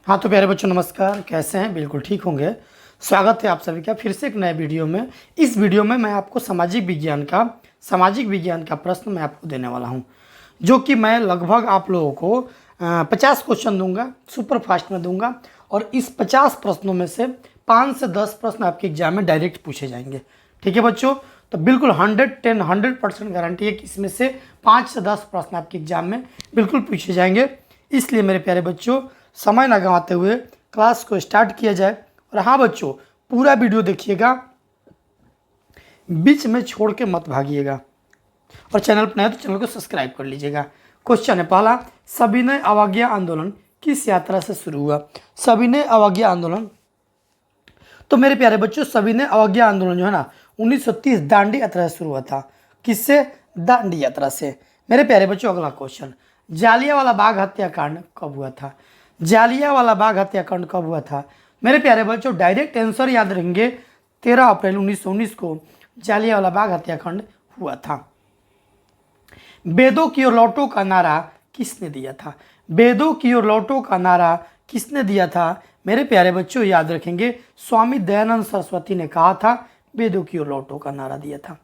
हाँ तो प्यारे बच्चों नमस्कार, कैसे हैं? बिल्कुल ठीक होंगे। स्वागत है आप सभी का फिर से एक नए वीडियो में। इस वीडियो में मैं आपको सामाजिक विज्ञान का प्रश्न मैं आपको देने वाला हूँ, जो कि मैं लगभग आप लोगों को 50 क्वेश्चन दूंगा, सुपर फास्ट में दूंगा। और इस 50 प्रश्नों में से 5 से 10 प्रश्न आपके एग्जाम में डायरेक्ट पूछे जाएंगे। ठीक है बच्चों, तो बिल्कुल 100% गारंटी है कि इसमें से 5 से 10 प्रश्न आपके एग्जाम में बिल्कुल पूछे जाएंगे। इसलिए मेरे प्यारे बच्चों, समय ना गंवाते हुए क्लास को स्टार्ट किया जाए। और हाँ बच्चों, पूरा वीडियो देखिएगा, बीच में छोड़ के मत भागिएगा। और चैनल पर नए तो चैनल को सब्सक्राइब कर लीजिएगा। क्वेश्चन है पहला, सविनय अवज्ञा आंदोलन किस यात्रा से शुरू हुआ? सविनय अवज्ञा आंदोलन, तो मेरे प्यारे बच्चों सविनय अवज्ञा आंदोलन जो है ना 1930 दांडी यात्रा से शुरू हुआ था। किससे? दांडी यात्रा से। मेरे प्यारे बच्चों अगला क्वेश्चन, जालियांवाला बाग हत्याकांड कब हुआ था? जालियांवाला बाग हत्याकांड कब हुआ था? मेरे प्यारे बच्चों डायरेक्ट आंसर याद रखेंगे, 13 अप्रैल 1919 को जालियांवाला बाग हत्याकांड हुआ था। वेदों की ओर लौटो का नारा किसने दिया था? वेदों की ओर लौटो का नारा किसने दिया था? मेरे प्यारे बच्चों याद रखेंगे, स्वामी दयानंद सरस्वती ने कहा था, वेदों की ओर लौटो का नारा दिया था।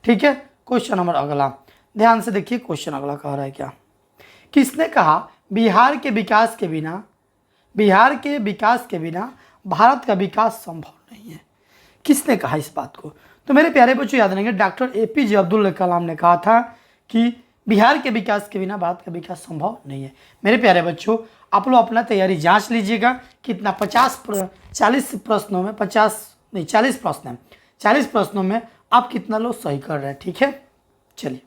ठीक है, क्वेश्चन नंबर अगला, ध्यान से देखिए क्वेश्चन अगला कह रहा है क्या। किसने कहा बिहार के विकास के बिना भारत का विकास संभव नहीं है? किसने कहा इस बात को? तो मेरे प्यारे बच्चों याद रखेंगे, डॉक्टर APJ अब्दुल कलाम ने कहा था कि बिहार के विकास के बिना भारत का विकास संभव नहीं है। मेरे प्यारे बच्चों आप लोग अपना तैयारी जांच लीजिएगा, कितना 40 प्रश्नों में 40 प्रश्न हैं, 40 प्रश्नों में आप कितना लोग सही कर रहे हैं। ठीक है, चलिए।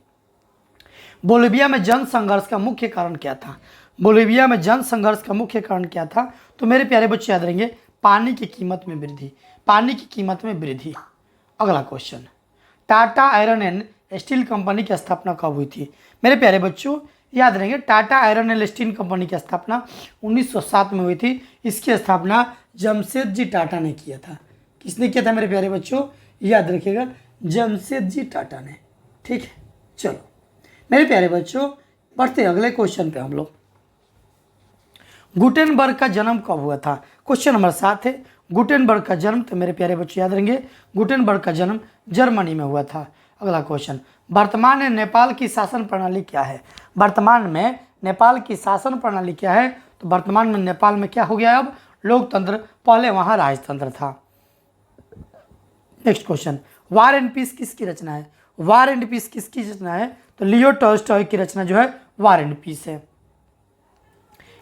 बोलिविया में जन संघर्ष का मुख्य कारण क्या था? बोलिविया में जन संघर्ष का मुख्य कारण क्या था? तो मेरे प्यारे बच्चे याद रहेंगे, पानी की कीमत में वृद्धि। पानी की कीमत में वृद्धि। अगला question, Tata iron and steel company की स्थापना कब हुई थी? मेरे प्यारे बच्चों याद रहेंगे, Tata iron and steel company की स्थापना 1907 में हुई थी। इसकी स्थापना जमशेदजी टाटा ने किया था। किसने किया था मेरे प्यारे बच्चों? याद रखिएगा, जमशेदजी टाटा ने। ठीक है, चलो मेरे प्यारे बच्चों बढ़ते अगले क्वेश्चन पे हम लोग। गुटेनबर्ग का जन्म कब हुआ था? क्वेश्चन नंबर 7 है, गुटेनबर्ग का जन्म, तो मेरे प्यारे बच्चों याद रहेंगे, गुटेनबर्ग का जन्म जर्मनी में हुआ था। अगला क्वेश्चन, वर्तमान में नेपाल की शासन प्रणाली क्या है? वर्तमान में नेपाल की शासन प्रणाली क्या है? तो वर्तमान में नेपाल में क्या हो गया अब? लोकतंत्र। पहले वहां राजतंत्र था। Next question, War and Peace किसकी रचना है? वार एंड पीस किसकी रचना है? तो लियो टॉल्स्टॉय की रचना जो है वार एंड पीस है।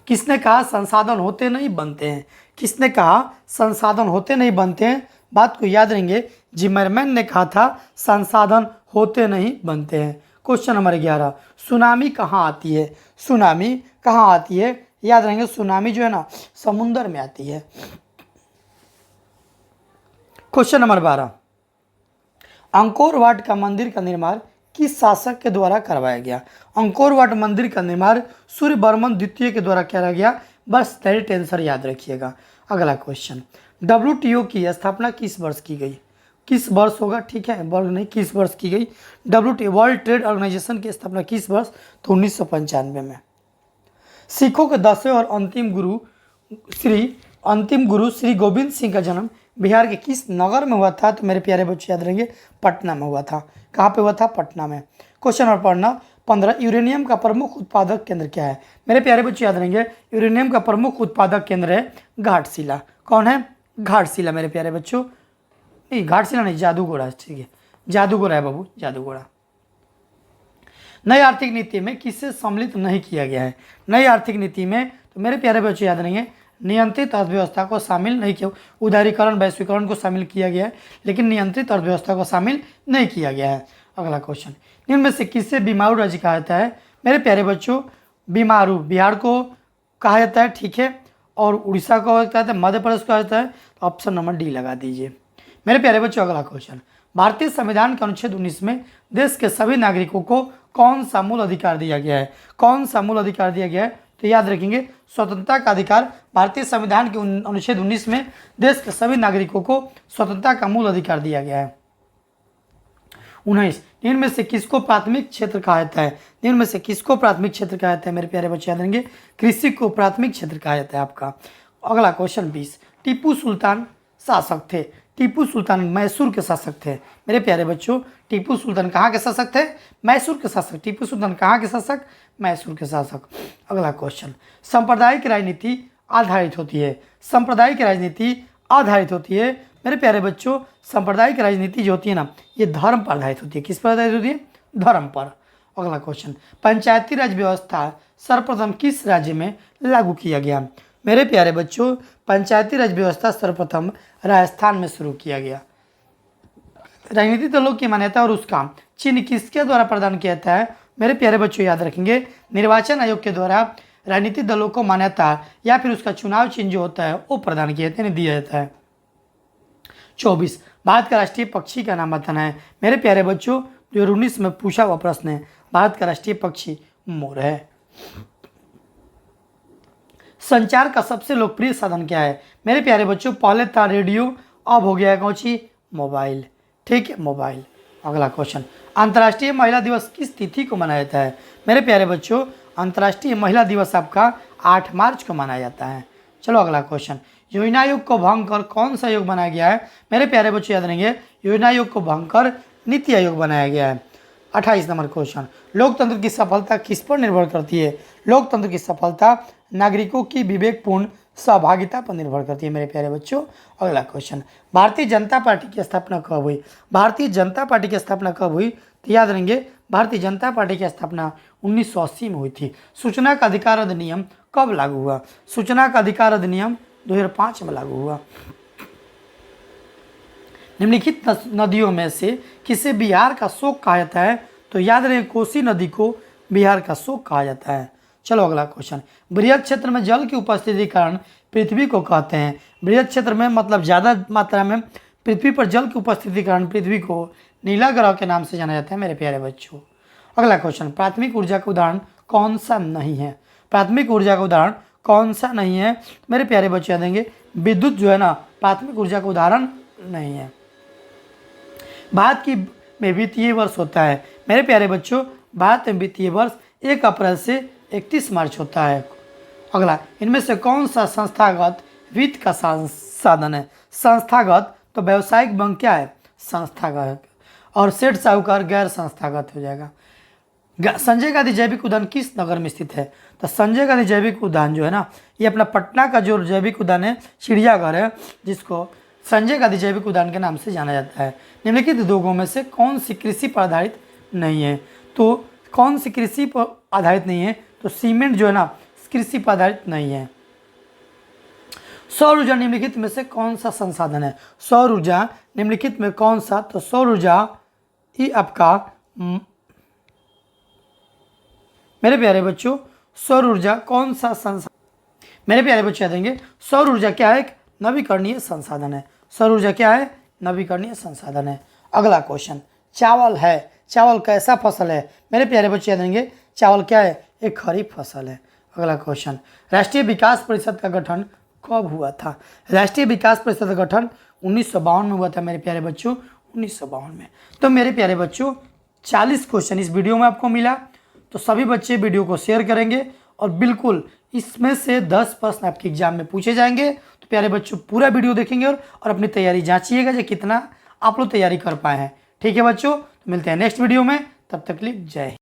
किसने कहा संसाधन होते नहीं बनते हैं? किसने कहा संसाधन होते नहीं बनते हैं? बात को याद रहेंगे, जिमरमैन ने कहा था संसाधन होते नहीं बनते हैं। क्वेश्चन नंबर 11, सुनामी कहाँ आती है? सुनामी कहाँ आती है? याद रहेंगे, सुनामी जो है ना समुद्र में आती है। क्वेश्चन नंबर 12, अंकोर वाट का मंदिर का निर्माण किस शासक के द्वारा करवाया गया? अंकोर वाट मंदिर का निर्माण सूर्यवर्मन द्वितीय के द्वारा किया गया। बस डायरेक्ट आंसर याद रखिएगा। अगला क्वेश्चन, WTO की स्थापना किस वर्ष की गई? किस वर्ष होगा? ठीक है, वर्ष नहीं, किस वर्ष की गई? WTO वर्ल्ड ट्रेड ऑर्गेनाइजेशन की स्थापना किस वर्ष? तो 1995 में। सिखों के 10वें और अंतिम गुरु श्री गोविंद सिंह का जन्म बिहार के किस नगर में हुआ था? तो मेरे प्यारे बच्चे याद रहेंगे, पटना में हुआ था। कहाँ पे हुआ था? पटना में। क्वेश्चन नंबर 15, यूरेनियम का प्रमुख उत्पादक केंद्र क्या है? मेरे प्यारे बच्चे याद रहेंगे, यूरेनियम का प्रमुख उत्पादक केंद्र है घाटशिला। कौन है? घाटशिला। मेरे प्यारे बच्चों नहीं, घाटशिला नहीं, जादूगोड़ा। ठीक है, जादूगोड़ा है बाबू, जादूगोड़ा। नई आर्थिक नीति में किससे सम्मिलित नहीं किया गया है? नई आर्थिक नीति में, तो मेरे प्यारे बच्चे याद रहेंगे, नियंत्रित अर्थव्यवस्था को शामिल नहीं किया। उदारीकरण वैश्वीकरण को शामिल किया गया है, लेकिन नियंत्रित अर्थव्यवस्था को शामिल नहीं किया गया है। अगला क्वेश्चन, निम्न में से किससे बीमारू राज्य कहा जाता है? मेरे प्यारे बच्चों बीमारू बिहार को कहा जाता है। ठीक है, और उड़ीसा को कहा जाता है, मध्य प्रदेश को कहा जाता है। तो ऑप्शन नंबर डी लगा दीजिए। मेरे प्यारे बच्चों अगला क्वेश्चन, भारतीय संविधान के अनुच्छेद 19 में देश के सभी नागरिकों को कौन सा मूल अधिकार दिया गया है? कौन सा मूल अधिकार दिया गया है? तो याद रखेंगे, स्वतंत्रता का अधिकार। भारतीय संविधान के अनुच्छेद 19 में देश के सभी नागरिकों को स्वतंत्रता का मूल अधिकार दिया गया है। 19, निम्न में से किसको प्राथमिक क्षेत्र कहा जाता है? निम्न में से किसको प्राथमिक क्षेत्र कहा जाता है? मेरे प्यारे बच्चे याद रहेंगे, कृषि को प्राथमिक क्षेत्र कहा जाता है आपका। अगला क्वेश्चन 20, टीपू सुल्तान शासक थे। टीपू सुल्तान मैसूर के शासक थे। मेरे प्यारे बच्चों, टीपू सुल्तान कहाँ के शासक थे? मैसूर के शासक। टीपू सुल्तान कहाँ के शासक? मैसूर के शासक। अगला क्वेश्चन, सांप्रदायिक राजनीति आधारित होती है। सांप्रदायिक राजनीति आधारित होती है। मेरे प्यारे बच्चों, सांप्रदायिक राजनीति जो होती है ना, ये धर्म पर आधारित होती है। किस पर आधारित होती है? धर्म पर। अगला क्वेश्चन, पंचायती राज व्यवस्था सर्वप्रथम किस राज्य में लागू किया गया? मेरे प्यारे बच्चों, पंचायती राज व्यवस्था सर्वप्रथम राजस्थान में शुरू किया गया। राजनीतिक दलों की मान्यता और उसका चिन्ह किसके द्वारा प्रदान किया जाता है? मेरे प्यारे बच्चों याद रखेंगे, निर्वाचन आयोग के द्वारा राजनीतिक दलों को मान्यता या फिर उसका चुनाव चिन्ह जो होता है वो प्रदान किया जाता है, दिया जाता है। 24, भारत का राष्ट्रीय पक्षी का नाम बताना है। मेरे प्यारे बच्चों, 2019 में पूछा हुआ प्रश्न है। भारत का राष्ट्रीय पक्षी मोर है। संचार का सबसे लोकप्रिय साधन क्या है? मेरे प्यारे बच्चों, पहले था रेडियो, अब हो गया है कौन सी? मोबाइल। ठीक है, मोबाइल। अगला क्वेश्चन, अंतर्राष्ट्रीय महिला दिवस किस तिथि को मनाया जाता है? मेरे प्यारे बच्चों, अंतर्राष्ट्रीय महिला दिवस आपका 8 मार्च को मनाया जाता है। चलो अगला क्वेश्चन, योजना आयोग को भंग कर कौन सा आयोग बनाया गया है? मेरे प्यारे बच्चों याद रहेंगे, योजना आयोग को भंग कर नीति आयोग बनाया गया है। 28 नंबर क्वेश्चन, लोकतंत्र की सफलता किस पर निर्भर करती है? लोकतंत्र की सफलता नागरिकों की विवेकपूर्ण सहभागिता पर निर्भर करती है। मेरे प्यारे बच्चों, अगला क्वेश्चन, भारतीय जनता पार्टी की स्थापना कब हुई? भारतीय जनता पार्टी की स्थापना कब हुई? तो याद रहेंगे, भारतीय जनता पार्टी की स्थापना 1980 में हुई थी। सूचना का अधिकार अधिनियम कब लागू हुआ? सूचना का अधिकार अधिनियम 2005 में लागू हुआ। निम्नलिखित नदियों में से किसे बिहार का शोक कहा जाता है? तो याद रहे, कोसी नदी को बिहार का शोक कहा जाता है। चलो अगला क्वेश्चन, बृहद क्षेत्र में जल की उपस्थिति के कारण पृथ्वी को कहते हैं। बृहद क्षेत्र में मतलब ज़्यादा मात्रा में पृथ्वी पर जल की उपस्थिति के कारण पृथ्वी को नीला ग्रह के नाम से जाना जाता है। मेरे प्यारे बच्चों, अगला क्वेश्चन, प्राथमिक ऊर्जा का उदाहरण कौन सा नहीं है? प्राथमिक ऊर्जा का उदाहरण कौन सा नहीं है? मेरे प्यारे बच्चे याद देंगे, विद्युत जो है ना, प्राथमिक ऊर्जा का उदाहरण नहीं है। भारत की में वित्तीय वर्ष होता है। मेरे प्यारे बच्चों, भारत में वित्तीय वर्ष 1 अप्रैल से 31 मार्च होता है। अगला, इनमें से कौन सा संस्थागत वित्त का साधन है? संस्थागत तो व्यावसायिक बैंक क्या है? संस्थागत। और सेठ साहूकार गैर संस्थागत हो जाएगा। संजय गांधी जैविक उद्यान किस नगर में स्थित है? तो संजय गांधी जैविक उद्यान जो है ना, ये अपना पटना का जो जैविक उद्यान है, चिड़ियाघर है, जिसको संजय गांधी जैविक उद्यान के नाम से जाना जाता है। निम्नलिखित उद्योगों में से कौन सी कृषि पर आधारित नहीं है? तो कौन सी कृषि पर आधारित नहीं है? तो सीमेंट जो है ना, कृषि पर आधारित नहीं है। सौर ऊर्जा निम्नलिखित में से कौन सा संसाधन है? सौर ऊर्जा निम्नलिखित में कौन सा? तो सौर ऊर्जा ये आपका, मेरे प्यारे बच्चों, सौर ऊर्जा कौन सा संसाधन? मेरे प्यारे बच्चे याद देंगे, सौर ऊर्जा क्या है? एक नवीकरणीय संसाधन है। सौर ऊर्जा क्या है? नवीकरणीय संसाधन है। अगला क्वेश्चन, चावल है। चावल कैसा फसल है? मेरे प्यारे बच्चे याद देंगे, चावल क्या है? एक खरीफ फसल है। अगला क्वेश्चन, राष्ट्रीय विकास परिषद का गठन कब हुआ था? राष्ट्रीय विकास परिषद का गठन 1952 में हुआ था। मेरे प्यारे बच्चों, 1952 में। तो मेरे प्यारे बच्चों, 40 क्वेश्चन इस वीडियो में आपको मिला। तो सभी बच्चे वीडियो को शेयर करेंगे और बिल्कुल इसमें से 10 प्रश्न आपके एग्जाम में पूछे जाएंगे। तो प्यारे बच्चों, पूरा वीडियो देखेंगे और अपनी तैयारी जांचिएगा कि कितना आप लोग तैयारी कर पाए हैं। ठीक है बच्चों, तो मिलते हैं नेक्स्ट वीडियो में। तब तक के लिए जय हिंद।